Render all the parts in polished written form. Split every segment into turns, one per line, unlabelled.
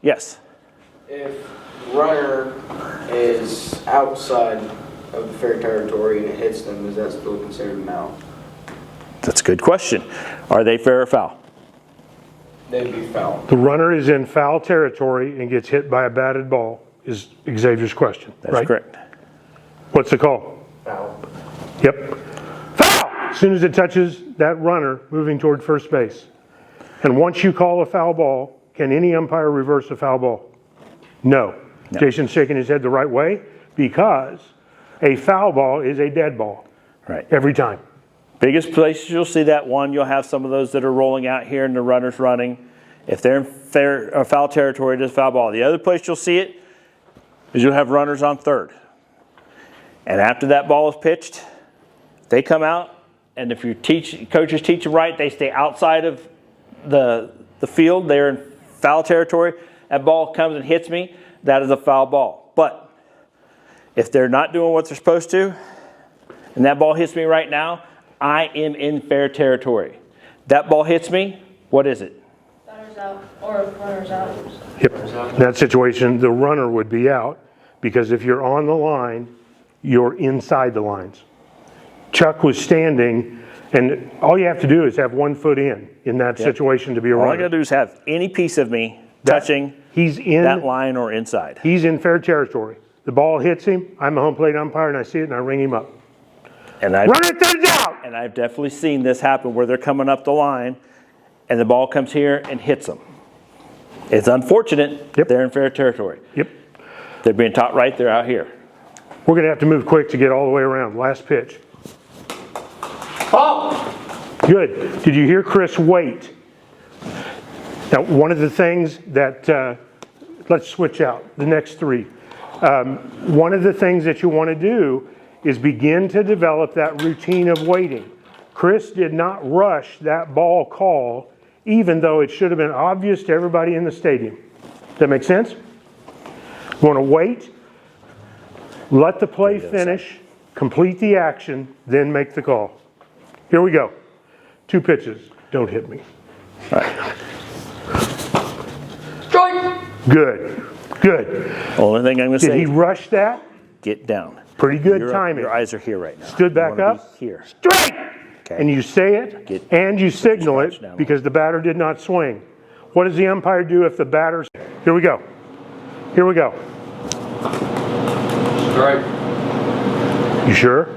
Yes.
If runner is outside of the fair territory and it hits them, is that still considered an out?
That's a good question. Are they fair or foul?
They'd be foul.
The runner is in foul territory and gets hit by a batted ball is Xavier's question.
That's
right?
correct.
What's the call?
Foul.
Yep. Foul! As soon as it touches that runner moving toward first base. And once you call a foul ball, can any umpire reverse a foul ball? No. Jason's shaking his head the right way because a foul ball is a dead ball.
Right.
Every time.
Biggest places you'll see that one, you'll have some of those that are rolling out here and the runner's running. If they're in fair or foul territory, it is foul ball. The other place you'll see it is you'll have runners on third. And after that ball is pitched, they come out, and if your coaches teach them right, they stay outside of the field. They're in foul territory. That ball comes and hits me, that is a foul ball. But if they're not doing what they're supposed to, and that ball hits me right now, I am in fair territory. That ball hits me, what is it?
Runner's out, or runner's out.
Yep. In that situation, the runner would be out because if you're on the line, you're inside the lines. Chuck was standing, and all you have to do is have 1 foot in that situation to be a runner.
All I got to do is have any piece of me touching that line or inside.
He's in fair territory. The ball hits him, I'm a home plate umpire, and I see it, and I ring him up.
And
Run it to the out!
And I've definitely seen this happen where they're coming up the line, and the ball comes here and hits them. It's unfortunate.
Yep.
They're in fair territory.
Yep.
They're being taught right, they're out here.
We're going to have to move quick to get all the way around. Last pitch.
Oh!
Good. Did you hear Chris wait? Now, one of the things that, let's switch out the next 3. One of the things that you want to do is begin to develop that routine of waiting. Chris did not rush that ball call, even though it should have been obvious to everybody in the stadium. Does that make sense? You want to wait, let the play finish, complete the action, then make the call. Here we go. 2 pitches. Don't hit me.
All right.
Strike!
Good. Good.
Only thing I'm going to say.
Did he rush that?
Get down.
Pretty good timing.
Your eyes are here right now.
Stood back up.
Here.
Strike!
Okay.
And you say it, and you signal it because the batter did not swing. What does the umpire do if the batter's... Here we go. Here we go.
Strike.
You sure?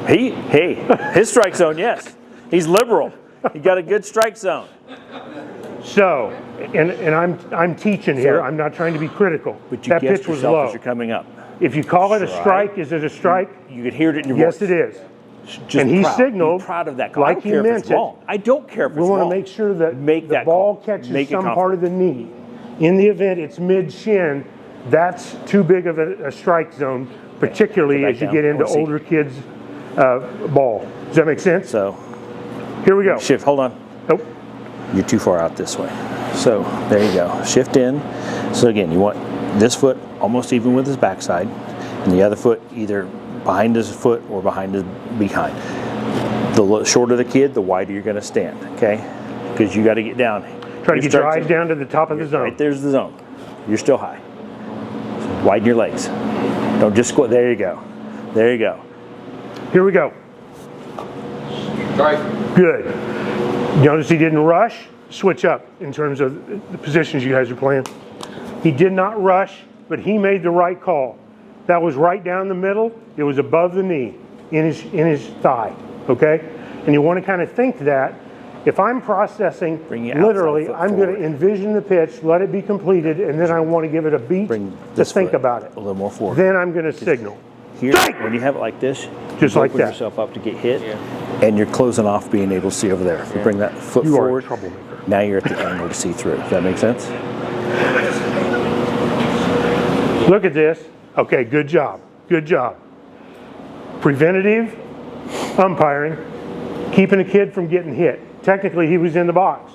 Hey, his strike zone, yes. He's liberal. He got a good strike zone.
So, and I'm teaching here. I'm not trying to be critical.
But you
that
guessed
pitch was
yourself
low.
as you're coming up.
If you call it a strike, is it a strike?
You could hear it in your
Yes,
voice.
it is.
Just
and he
proud.
signaled,
Be proud of that call.
like
I don't
he
care if
meant
it's
it.
wrong. I don't care if it's
We
wrong.
want to make sure that
Make
the
that
ball
call.
catches
Make it
some part of the knee. In the event it's mid-shin, that's too big of a strike zone, particularly as you get into older kids' ball. Does that make sense?
So,
here we go.
shift. Hold on.
Nope.
You're too far out this way. So, there you go. Shift in. So, again, you want this foot almost even with his backside, and the other foot either behind his foot or behind. The shorter the kid, the wider you're going to stand, okay? Because you got to get down.
Try to get your eyes down to the top of the zone.
Right there's the zone. You're still high. Widen your legs. Don't just squat. There you go. There you go.
Here we go.
Strike.
Good. Notice he didn't rush. Switch up in terms of the positions you guys are playing. He did not rush, but he made the right call. That was right down the middle. It was above the knee, in his thigh, okay? And you want to kind of think that if I'm processing, literally, I'm going to envision the pitch, let it be completed, and then I want to give it a beat to think about it.
A little more forward.
Then I'm going to signal.
Here, when you have it like this,
just like that,
yourself up to get hit, and you're closing off being able to see over there. If you bring that foot forward, now you're at the angle to see through. Does that make sense?
Look at this. Okay, good job. Good job. Preventative umpiring, keeping a kid from getting hit. Technically, he was in the box.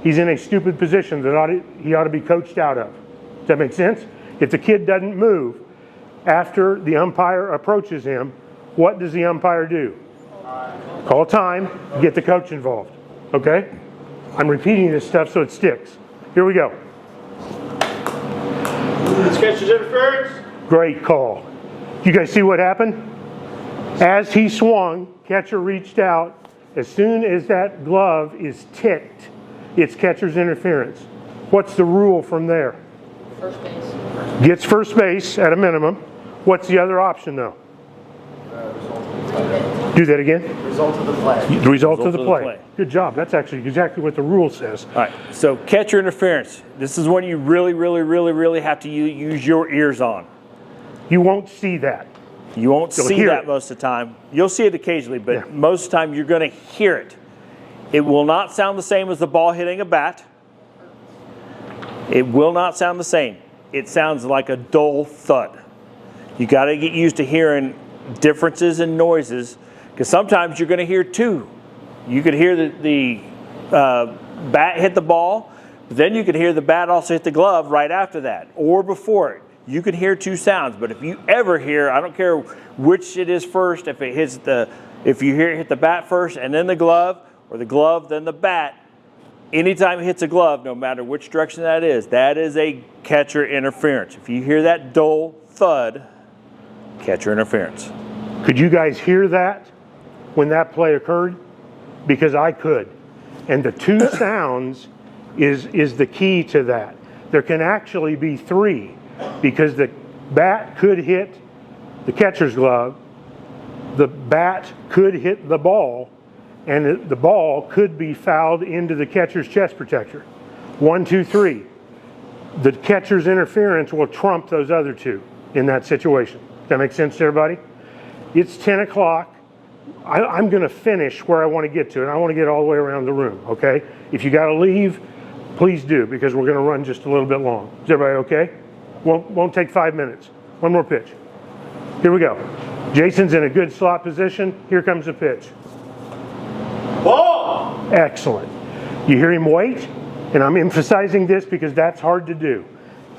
He's in a stupid position that he ought to be coached out of. Does that make sense? If the kid doesn't move after the umpire approaches him, what does the umpire do? Call time, get the coach involved. Okay? I'm repeating this stuff so it sticks. Here we go.
This catcher's interference.
Great call. You guys see what happened? As he swung, catcher reached out. As soon as that glove is ticked, it's catcher's interference. What's the rule from there?
First base.
Gets first base at a minimum. What's the other option though? Do that again.
Result of the play.
The result of the play. Good job. That's actually exactly what the rule says.
All right, so catcher interference. This is when you really have to use your ears on.
You won't see that.
You won't
You'll
see
hear
that
it.
most of the time. You'll see it occasionally, but
Yeah.
most of the time you're going to hear it. It will not sound the same as the ball hitting a bat. It will not sound the same. It sounds like a dull thud. You got to get used to hearing differences in noises, because sometimes you're going to hear two. You could hear the bat hit the ball, but then you could hear the bat also hit the glove right after that or before it. You could hear two sounds, but if you ever hear, I don't care which it is first, if you hear it hit the bat first and then the glove, or the glove then the bat, anytime it hits a glove, no matter which direction that is a catcher interference. If you hear that dull thud, catcher interference.
Could you guys hear that when that play occurred? Because I could. And the two sounds is the key to that. There can actually be three, because the bat could hit the catcher's glove, the bat could hit the ball, and the ball could be fouled into the catcher's chest protector. 1, 2, 3. The catcher's interference will trump those other two in that situation. Does that make sense to everybody? It's 10 o'clock. I'm going to finish where I want to get to, and I want to get all the way around the room, okay? If you got to leave, please do, because we're going to run just a little bit long. Is everybody okay? Won't take 5 minutes. One more pitch. Here we go. Jason's in a good slot position. Here comes the pitch.
Ball!
Excellent. You hear him wait? And I'm emphasizing this because that's hard to do.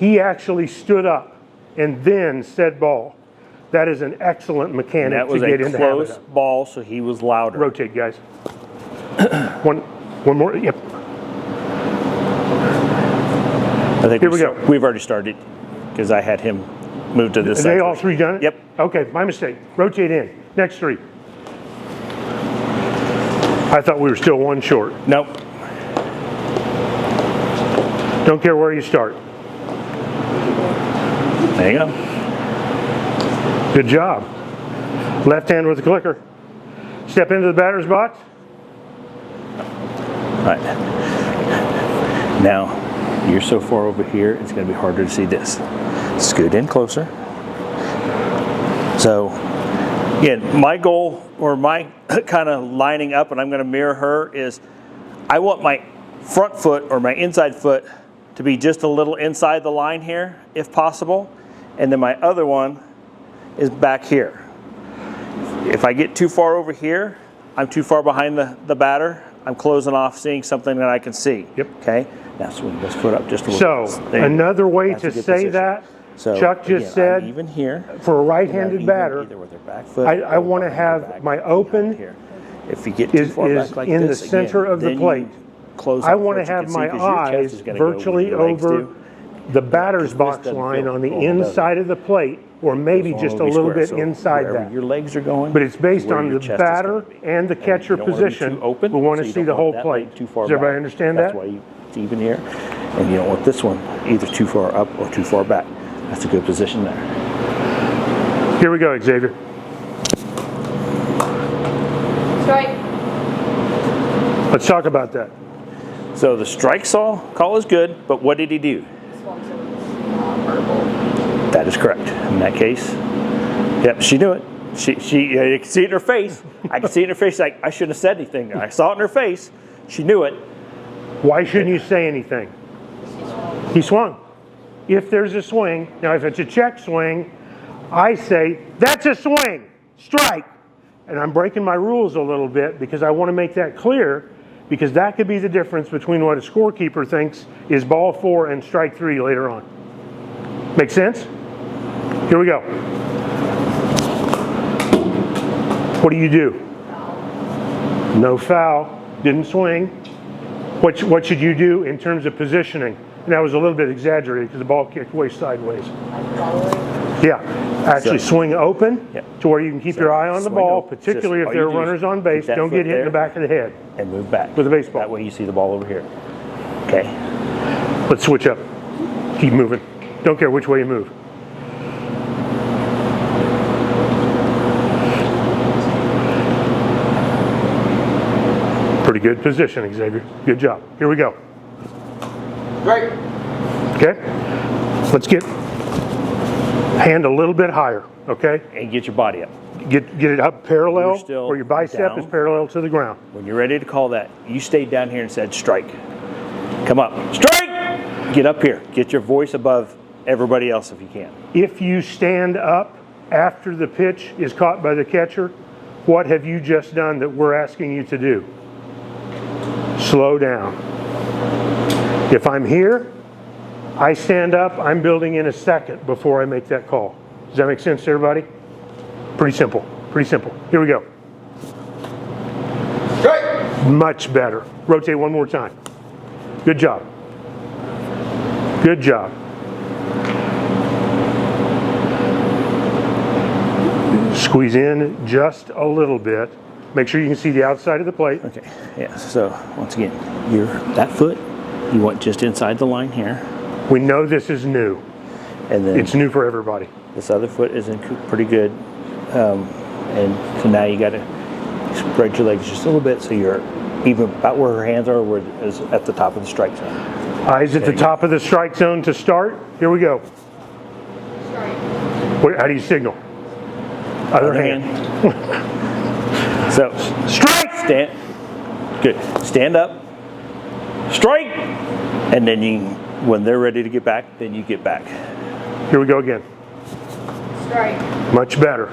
He actually stood up and then said ball. That is an excellent mechanic
That was
to get
a
in the habit
close
of.
ball, so he was louder.
Rotate, guys. One more. Yep.
I think
Here we go.
We've already started, because I had him move to this
Are
side.
they all three done it?
Yep.
Okay, my mistake. Rotate in. Next three. I thought we were still one short.
Nope.
Don't care where you start.
There you go.
Good job. Left hand with the clicker. Step into the batter's box.
All right. Now, you're so far over here, it's going to be harder to see this. Scoot in closer. So, again, my goal, or my kind of lining up, and I'm going to mirror her, is I want my front foot or my inside foot to be just a little inside the line here, if possible. And then my other one is back here. If I get too far over here, I'm too far behind the batter. I'm closing off, seeing something that I can see.
Yep.
Okay? Now swing this foot up just a little
So,
bit. There you go.
another way
That's a
to
good
say
position.
that,
So,
Chuck just
again,
said,
I'm even here.
for a
And
right-handed
I'm even
batter,
either with their back foot
I
or
want to
behind their
have
back
my
behind
open
here. If you get too
is
far back like
in
this,
the center
again,
of the
then you
plate.
close
I
up
want to
what you
have
can see,
my
'cause your chest
eyes
is gonna go where
virtually
your legs
over
do.
the batter's
This
box
doesn't
line
feel
on the
normal, does it?
inside of the plate, or maybe
Goes
just a
all
little
square.
bit
So
inside
wherever
that.
your legs are going,
But it's based
where
on
your
the
chest is
batter
gonna be.
and the
And
catcher
you don't wanna be
position.
too open,
We want
so
to
you
see
don't
the
want
whole
that
plate.
leg too far
Does everybody
back.
understand
That's
that?
why it's even here. And you don't want this one either too far up or too far back. That's a good position there.
Here we go, Xavier.
Strike.
Let's talk about that.
So the strike call is good, but what did he do?
This one's purple.
That is correct. In that case, yep, she knew it. You could see it in her face. I could see it in her face. Like, I shouldn't have said anything. I saw it in her face. She knew it.
Why shouldn't you say anything? He swung. If there's a swing, now if it's a check swing, I say, that's a swing, strike. And I'm breaking my rules a little bit because I want to make that clear, because that could be the difference between what a scorekeeper thinks is ball 4 and strike 3 later on. Make sense? Here we go. What do? No foul, didn't swing. What should you do in terms of positioning? And that was a little bit exaggerated because the ball kicked way sideways. Yeah, actually swing open to where you can keep your eye on the ball, particularly if there are runners on base. Don't get hit in the back of the head.
And move back.
With a baseball.
That way you see the ball over here. Okay.
Let's switch up. Keep moving. Don't care which way you move. Pretty good position, Xavier. Good job. Here we go.
Great.
Okay? Let's get hand a little bit higher, okay?
And get your body up.
Get it up parallel,
You're still
where your bicep
down.
is parallel to the ground.
When you're ready to call that, you stayed down here and said strike. Come up. Strike! Get up here. Get your voice above everybody else if you can.
If you stand up after the pitch is caught by the catcher, what have you just done that we're asking you to do? Slow down. If I'm here, I stand up, I'm building in a second before I make that call. Does that make sense to everybody? Pretty simple. Pretty simple. Here we go.
Great.
Much better. Rotate one more time. Good job. Good job. Squeeze in just a little bit. Make sure you can see the outside of the plate.
Okay. Yeah. So once again, that foot, you want just inside the line here.
We know this is new.
And then
It's new for everybody.
this other foot is in pretty good. And so now you got to spread your legs just a little bit so you're even about where her hands are, where is at the top of the strike zone.
Eyes at the top of the strike zone to start. Here we go.
Strike.
How do you signal? Other hand.
So
Strike!
stand. Good. Stand up. Strike. And then you, when they're ready to get back, then you get back.
Here we go again.
Strike.
Much better.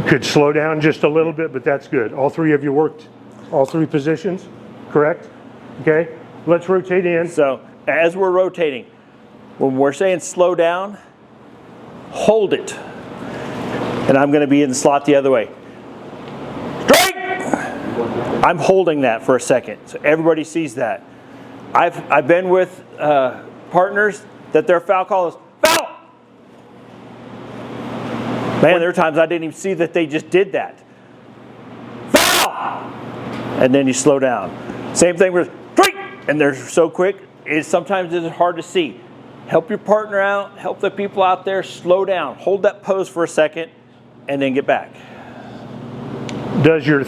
Could slow down just a little bit, but that's good. All three of you worked all three positions, correct? Okay. Let's rotate in.
So as we're rotating, when we're saying slow down, hold it. And I'm going to be in the slot the other way. Strike! I'm holding that for a second, so everybody sees that. I've been with partners that their foul call is foul. Man, there are times I didn't even see that they just did that. Foul! And then you slow down. Same thing with strike, and they're so quick. Sometimes it's hard to see. Help your partner out. Help the people out there. Slow down. Hold that pose for a second, and then get back.
Does your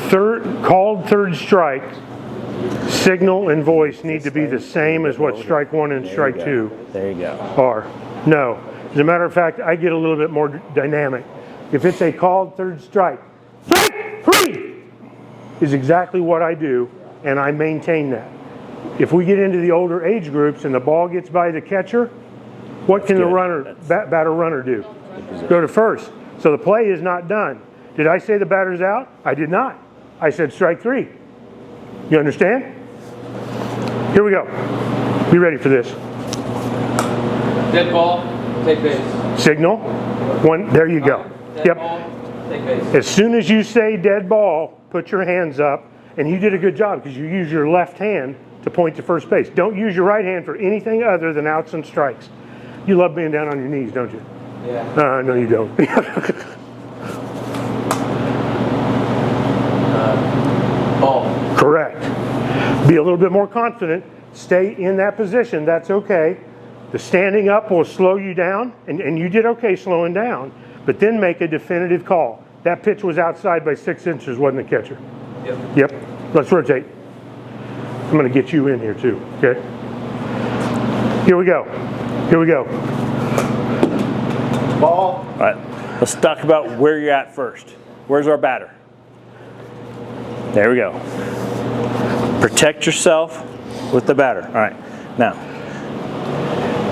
called third strike signal and voice need to be the same as what strike one and strike two
There you go.
are? No. As a matter of fact, I get a little bit more dynamic. If it's a called third strike, strike three is exactly what I do, and I maintain that. If we get into the older age groups and the ball gets by the catcher, what can the runner, batter runner do? Go to first. So the play is not done. Did I say the batter's out? I did not. I said strike three. You understand? Here we go. Be ready for this.
Dead ball. Take base.
Signal. One. There you go.
Dead
Yep.
ball. Take base.
As soon as you say dead ball, put your hands up. And you did a good job because you use your left hand to point to first base. Don't use your right hand for anything other than outs and strikes. You love being down on your knees, don't you?
Yeah.
No, you don't.
Ball.
Correct. Be a little bit more confident. Stay in that position. That's okay. The standing up will slow you down, and you did okay slowing down, but then make a definitive call. That pitch was outside by 6 inches, wasn't the catcher? Yep. Let's rotate. I'm going to get you in here too, okay? Here we go. Here we go.
Ball.
All right. Let's talk about where you're at first. Where's our batter? There we go. Protect yourself with the batter. All right. Now,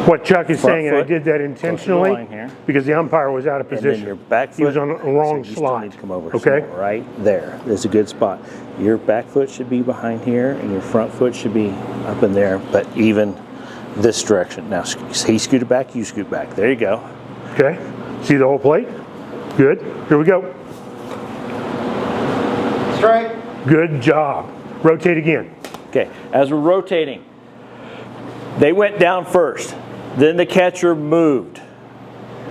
What Chuck is
Front
saying, and I
foot,
did that
line
intentionally
here.
because the umpire was out of
and
position.
then your back foot.
He was on a wrong
so you still
slot.
need to come over.
Okay?
some more, right there. There's a good spot. Your back foot should be behind here, and your front foot should be up in there, but even this direction. Now, he scooted back, you scoot back. There you go.
Okay? See the whole plate? Good. Here we go.
Strike.
Good job. Rotate again.
Okay. As we're rotating, They went down first. Then the catcher moved.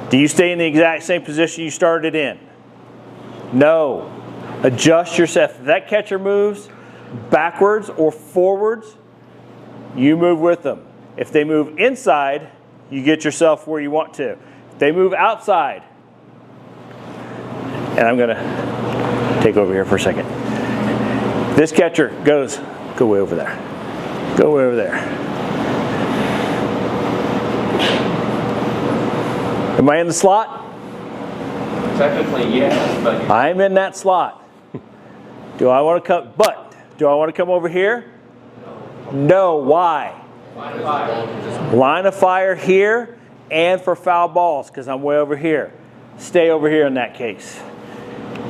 Do you stay in the exact same position you started in? No. Adjust yourself. If that catcher moves backwards or forwards, you move with them. If they move inside, you get yourself where you want to. If they move outside, and I'm going to take over here for a second. This catcher goes, go way over there. Go way over there. Am I in the slot?
Technically, yes, but
I'm in that slot. Do I want to come? But do I want to come over here? No. Why? Line of fire here and for foul balls because I'm way over here. Stay over here in that case.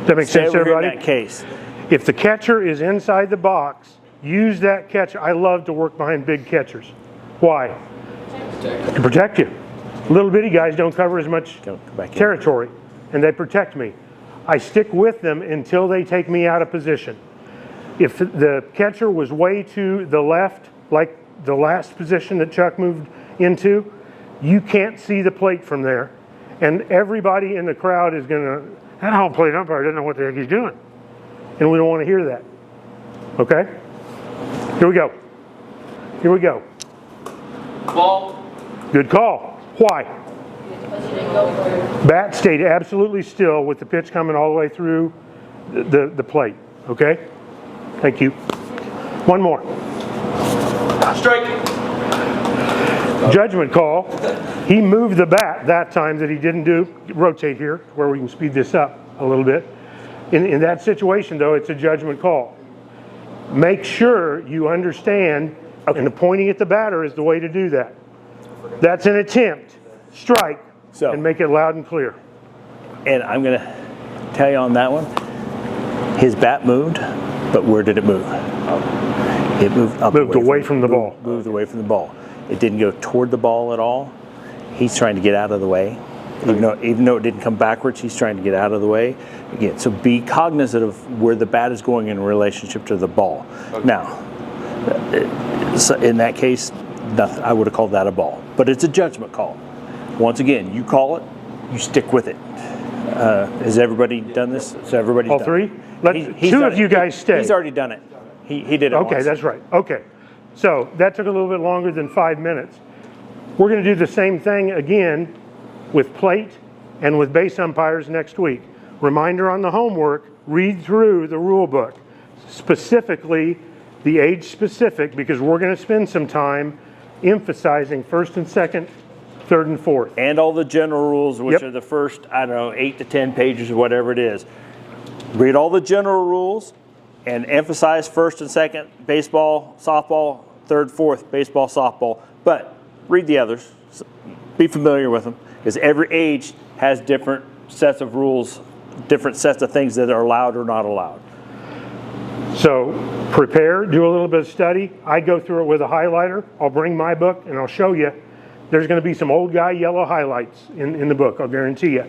That makes sense,
Stay over here
everybody?
in that case.
If the catcher is inside the box, use that catcher. I love to work behind big catchers. Why? To protect you. Little bitty guys don't cover as much
Go back in.
territory, and they protect me. I stick with them until they take me out of position. If the catcher was way to the left, like the last position that Chuck moved into, you can't see the plate from there. And everybody in the crowd is going to, that home plate umpire doesn't know what the heck he's doing. And we don't want to hear that. Okay? Here we go. Here we go.
ball.
Good call. Why? Bat stayed absolutely still with the pitch coming all the way through the plate. Okay? Thank you. One more.
Strike.
Judgment call. He moved the bat that time that he didn't do. Rotate here where we can speed this up a little bit. In that situation, though, it's a judgment call. Make sure you understand, and pointing at the batter is the way to do that. That's an attempt. Strike,
So-
and make it loud and clear.
And I'm going to tell you on that one, his bat moved, but where did it move? It moved up.
Moved away from the ball.
Moved away from the ball. It didn't go toward the ball at all. He's trying to get out of the way. Even though it didn't come backwards, he's trying to get out of the way. Again, so be cognizant of where the bat is going in relationship to the ball. Okay. Now, so in that case, nothing, I would have called that a ball. But it's a judgment call. Once again, you call it, you stick with it. Has everybody done this? So everybody's
All
done
three?
it. He's
Two
done
of you
it.
guys stay.
He's already done it. He did it
Okay,
once.
that's right. Okay. So that took a little bit longer than 5 minutes. We're going to do the same thing again with plate and with base umpires next week. Reminder on the homework, read through the rule book, specifically the age specific, because we're going to spend some time emphasizing first and second, third and fourth.
And all the general rules, which
Yep.
are the first, 8 to 10 pages or whatever it is. Read all the general rules and emphasize first and second, baseball, softball, third, fourth, baseball, softball. But read the others. Be familiar with them, because every age has different sets of rules, different sets of things that are allowed or not allowed.
So prepare, do a little bit of study. I go through it with a highlighter. I'll bring my book and I'll show you. There's going to be some old guy yellow highlights in the book, I'll guarantee you.